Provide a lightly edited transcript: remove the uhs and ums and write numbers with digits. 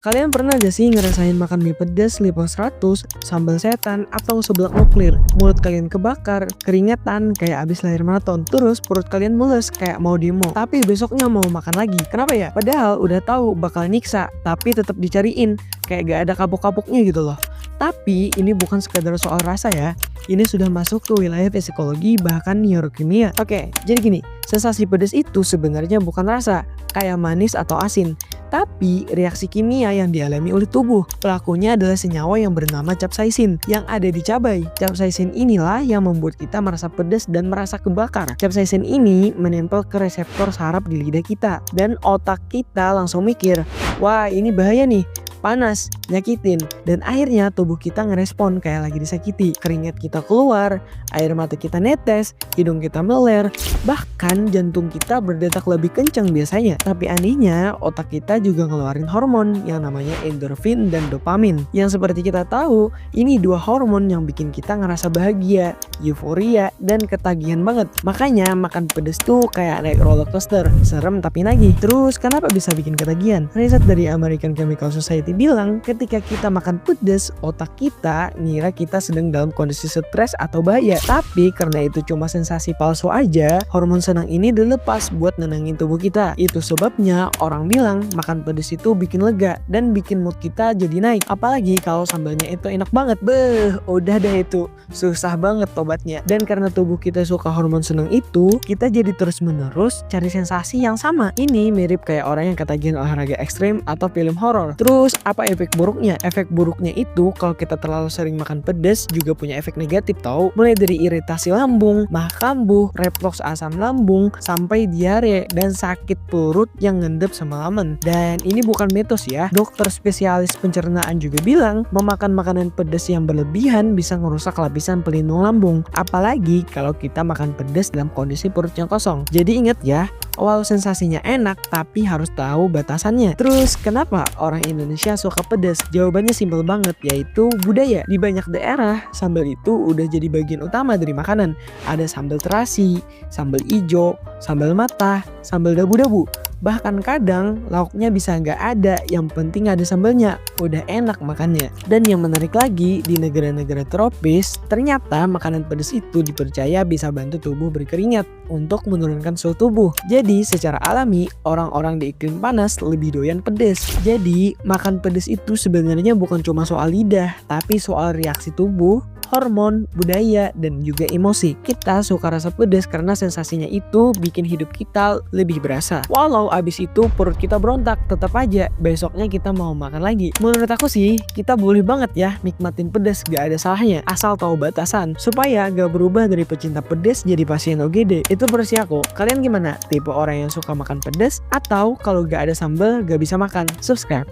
Kalian pernah gak sih ngerasain makan mie pedas level 100, sambal setan, atau seblak nuklir? Mulut kalian kebakar, keringetan kayak abis lari maraton, terus perut kalian mules kayak mau demo, tapi besoknya mau makan lagi. Kenapa ya? Padahal udah tahu bakal nyiksa, tapi tetap dicariin, kayak gak ada kapok-kapoknya gitu loh. Tapi ini bukan sekadar soal rasa ya, ini sudah masuk ke wilayah psikologi bahkan neurokimia. Oke, jadi gini, sensasi pedas itu sebenarnya bukan rasa, kayak manis atau asin, tapi reaksi kimia yang dialami oleh tubuh. Pelakunya adalah senyawa yang bernama capsaicin yang ada di cabai. Capsaicin inilah yang membuat kita merasa pedas dan merasa kebakar. Capsaicin ini menempel ke reseptor saraf di lidah kita dan otak kita langsung mikir, wah ini bahaya nih, panas, nyakitin, dan akhirnya tubuh kita ngerespon kayak lagi disakiti. Keringat kita keluar, air mata kita netes, hidung kita meler, bahkan jantung kita berdetak lebih kencang biasanya. Tapi anehnya, otak kita juga ngeluarin hormon yang namanya endorfin dan dopamin. Yang seperti kita tahu, ini dua hormon yang bikin kita ngerasa bahagia, euforia, dan ketagihan banget. Makanya makan pedes tuh kayak naik roller coaster, serem tapi nagih. Terus kenapa bisa bikin ketagihan? Riset dari American Chemical Society bilang ketika kita makan pedas, otak kita ngira kita sedang dalam kondisi stres atau bahaya. Tapi karena itu cuma sensasi palsu aja, hormon senang ini dilepas buat nenangin tubuh kita. Itu sebabnya orang bilang makan pedas itu bikin lega dan bikin mood kita jadi naik. Apalagi kalau sambalnya itu enak banget. Beuh, udah deh itu susah banget tobatnya. Dan karena tubuh kita suka hormon senang itu, kita jadi terus menerus cari sensasi yang sama. Ini mirip kayak orang yang ketagihan olahraga ekstrim atau film horor. Terus apa efek buruknya? Efek buruknya itu kalau kita terlalu sering makan pedas juga punya efek negatif tau. Mulai dari iritasi lambung, mah kambuh, reflux asam lambung, sampai diare dan sakit perut yang ngendep semalaman. Dan ini bukan mitos ya. Dokter spesialis pencernaan juga bilang memakan makanan pedas yang berlebihan bisa ngerusak lapisan pelindung lambung. Apalagi kalau kita makan pedas dalam kondisi perut yang kosong. Jadi ingat ya, walau sensasinya enak tapi harus tahu batasannya. Terus kenapa orang Indonesia suka pedas? Jawabannya simpel banget, yaitu budaya. Di banyak daerah sambal itu udah jadi bagian utama dari makanan. Ada sambal terasi, sambal ijo, sambal matah, sambal dabu-dabu. Bahkan kadang lauknya bisa nggak ada, yang penting ada sambalnya, udah enak makannya. Dan yang menarik lagi, di negara-negara tropis ternyata makanan pedas itu dipercaya bisa bantu tubuh berkeringat untuk menurunkan suhu tubuh. Jadi secara alami orang-orang di iklim panas lebih doyan pedas. Jadi makan pedas itu sebenarnya bukan cuma soal lidah, tapi soal reaksi tubuh, hormon, budaya, dan juga emosi. Kita suka rasa pedas karena sensasinya itu bikin hidup kita lebih berasa. Walau abis itu perut kita berontak, tetap aja besoknya kita mau makan lagi. Menurut aku sih, kita boleh banget ya nikmatin pedas, gak ada salahnya. Asal tahu batasan, supaya gak berubah dari pecinta pedas jadi pasien OGD. Itu versi aku. Kalian gimana? Tipe orang yang suka makan pedas? Atau kalau gak ada sambal gak bisa makan? Subscribe.